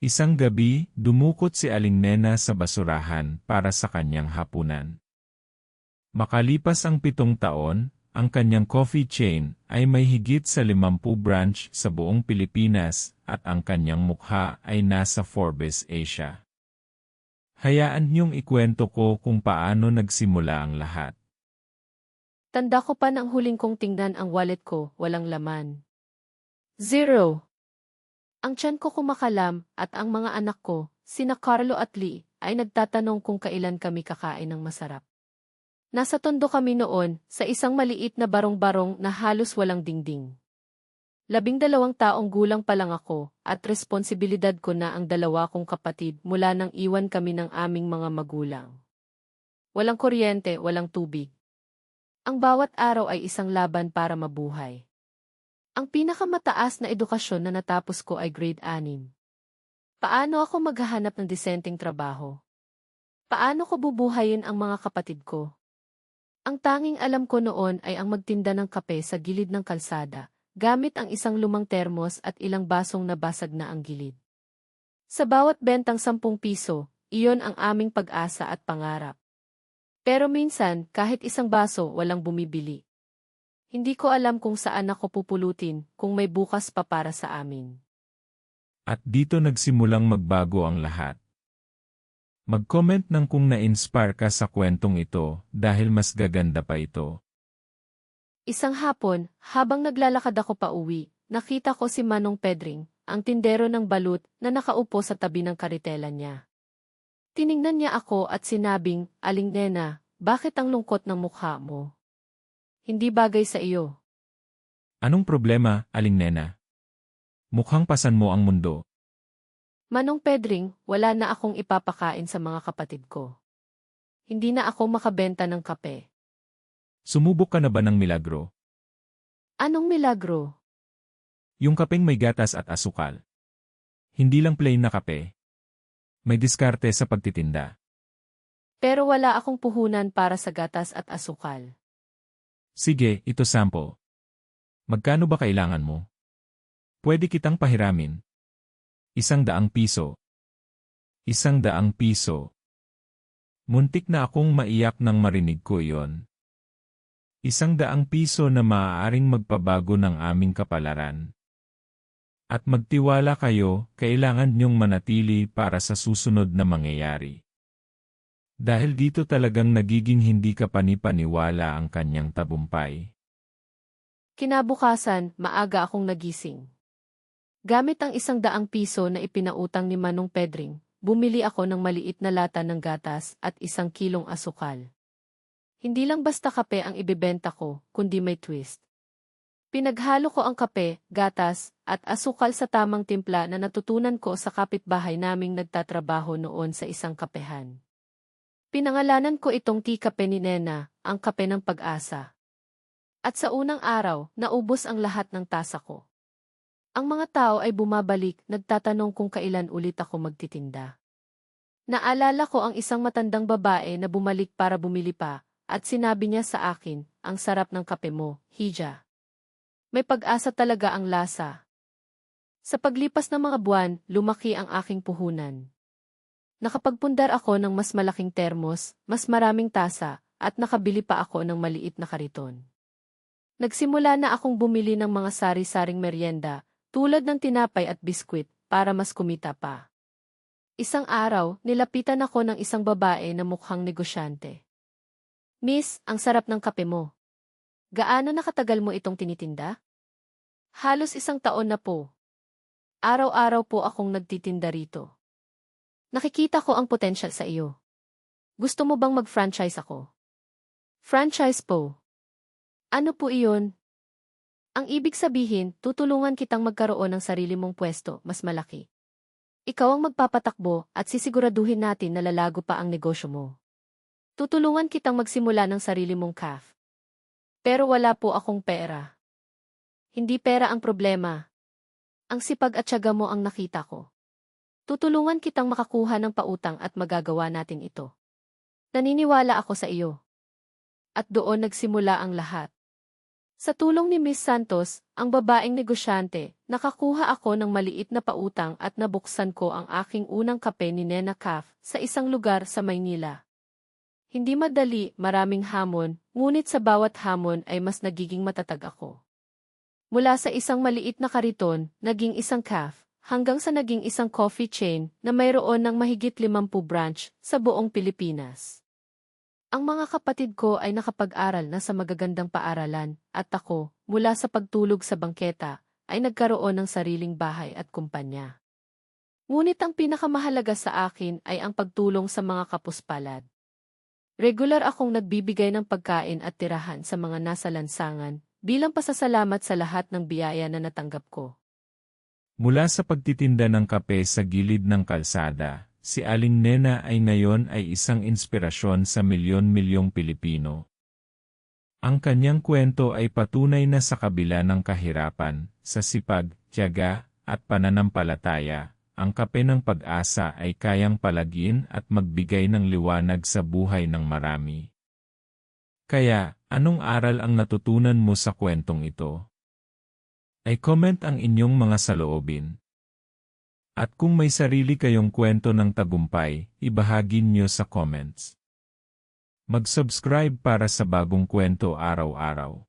Isang gabi, dumukot si Aling Nena sa basurahan para sa kanyang hapunan. Makalipas ang 7 taon, ang kanyang coffee chain ay may higit sa 50 branch sa buong Pilipinas at ang kanyang mukha ay nasa Forbes Asia. Hayaan niyong ikwento ko kung paano nagsimula ang lahat. Tanda ko pa nang huling kong tingnan ang wallet ko, walang laman. Zero. Ang tiyan ko kumakalam at ang mga anak ko, sina Carlo at Lee, ay nagtatanong kung kailan kami kakain ng masarap. Nasa tondo kami noon, sa isang maliit na barong-barong na halos walang dingding. 12 taong gulang pa lang ako, at responsibilidad ko na ang 2 kong kapatid mula nang iwan kami ng aming mga magulang. Walang kuryente, walang tubig. Ang bawat araw ay isang laban para mabuhay. Ang pinakamataas na edukasyon na natapos ko ay grade 6. Paano ako maghahanap ng disenteng trabaho? Paano ko bubuhayin ang mga kapatid ko? Ang tanging alam ko noon ay ang magtinda ng kape sa gilid ng kalsada, gamit ang isang lumang termos at ilang basong nabasag na ang gilid. Sa bawat bentang 10 piso, iyon ang aming pag-asa at pangarap. Pero minsan, kahit isang baso, walang bumibili. Hindi ko alam kung saan ako pupulutin, kung may bukas pa para sa amin. At dito nagsimulang magbago ang lahat. Mag-comment ng kung na-inspire ka sa kwentong ito dahil mas gaganda pa ito. Isang hapon, habang naglalakad ako pa uwi, nakita ko si Manong Pedring, ang tindero ng balut na nakaupo sa tabi ng karitela niya. Tiningnan niya ako at sinabing, "Aling Nena, bakit ang lungkot ng mukha mo? Hindi bagay sa iyo." Anong problema, Aling Nena? Mukhang pasan mo ang mundo. Manong Pedring, wala na akong ipapakain sa mga kapatid ko. Hindi na ako makabenta ng kape. Sumubok ka na ba ng milagro? Anong milagro? Yung kapeng may gatas at asukal. Hindi lang plain na kape. May diskarte sa pagtitinda. Pero wala akong puhunan para sa gatas at asukal. Sige, ito sample. Magkano ba kailangan mo? Pwede kitang pahiramin. 100 piso. 100 piso. Muntik na akong maiyak nang marinig ko iyon. 100 piso na maaaring magpabago ng aming kapalaran. At magtiwala kayo, kailangan niyong manatili para sa susunod na mangyayari. Dahil dito talagang nagiging hindi ka panipaniwala ang kanyang tabumpay. Kinabukasan, maaga akong nagising. Gamit ang 100 piso na ipinautang ni Manong Pedring, bumili ako ng maliit na lata ng gatas at 1 kilong asukal. Hindi lang basta kape ang ibebenta ko, kundi may twist. Pinaghalo ko ang kape, gatas, at asukal sa tamang timpla na natutunan ko sa kapitbahay naming nagtatrabaho noon sa isang kapehan. Pinangalanan ko itong tea kape ni Nena, ang kape ng pag-asa. At sa unang araw, naubos ang lahat ng tasa ko. Ang mga tao ay bumabalik, nagtatanong kung kailan ulit ako magtitinda. Naalala ko ang isang matandang babae na bumalik para bumili pa, at sinabi niya sa akin, "Ang sarap ng kape mo, Hija. May pag-asa talaga ang lasa." Sa paglipas ng mga buwan, lumaki ang aking puhunan. Nakapagpundar ako ng mas malaking termos, mas maraming tasa, at nakabili pa ako ng maliit na kariton. Nagsimula na akong bumili ng mga sari-saring merienda, tulad ng tinapay at biskwit, para mas kumita pa. Isang araw, nilapitan ako ng isang babae na mukhang negosyante. "Miss, ang sarap ng kape mo. Gaano nakatagal mo itong tinitinda?" "Halos 1 taon na po. Araw-araw po akong nagtitinda rito. Nakikita ko ang potensyal sa iyo. Gusto mo bang mag-franchise ako?" "Franchise po? Ano po iyon?" "Ang ibig sabihin, tutulungan kitang magkaroon ng sarili mong pwesto, mas malaki. Ikaw ang magpapatakbo at sisiguraduhin natin na lalago pa ang negosyo mo. Tutulungan kitang magsimula ng sarili mong cafe. Pero wala po akong pera." "Hindi pera ang problema. Ang sipag at tiyaga mo ang nakita ko. Tutulungan kitang makakuha ng pautang at magagawa natin ito. Naniniwala ako sa iyo." At doon nagsimula ang lahat. Sa tulong ni Miss Santos, ang babaeng negosyante, nakakuha ako ng maliit na pautang at nabuksan ko ang aking unang kape ni Nena Caf sa isang lugar sa Maynila. Hindi madali, maraming hamon, ngunit sa bawat hamon ay mas nagiging matatag ako. Mula sa isang maliit na kariton, naging isang caf, hanggang sa naging isang coffee chain na mayroon ng mahigit 50 branch sa buong Pilipinas. Ang mga kapatid ko ay nakapag-aral na sa magagandang paaralan, at ako, mula sa pagtulog sa bangketa, ay nagkaroon ng sariling bahay at kumpanya. Ngunit ang pinakamahalaga sa akin ay ang pagtulong sa mga kapuspalad. Regular akong nagbibigay ng pagkain at tirahan sa mga nasa lansangan, bilang pasasalamat sa lahat ng biyaya na natanggap ko. Mula sa pagtitinda ng kape sa gilid ng kalsada, si Aling Nena ay ngayon ay isang inspirasyon sa milyon-milyong Pilipino. Ang kanyang kwento ay patunay na sa kabila ng kahirapan, sa sipag, tiyaga, at pananampalataya, ang kape ng pag-asa ay kayang palagin at magbigay ng liwanag sa buhay ng marami. Kaya, anong aral ang natutunan mo sa kwentong ito? Ay comment ang inyong mga saloobin. At kung may sarili kayong kwento ng tagumpay, ibahagi niyo sa comments. Mag-subscribe para sa bagong kwento araw-araw.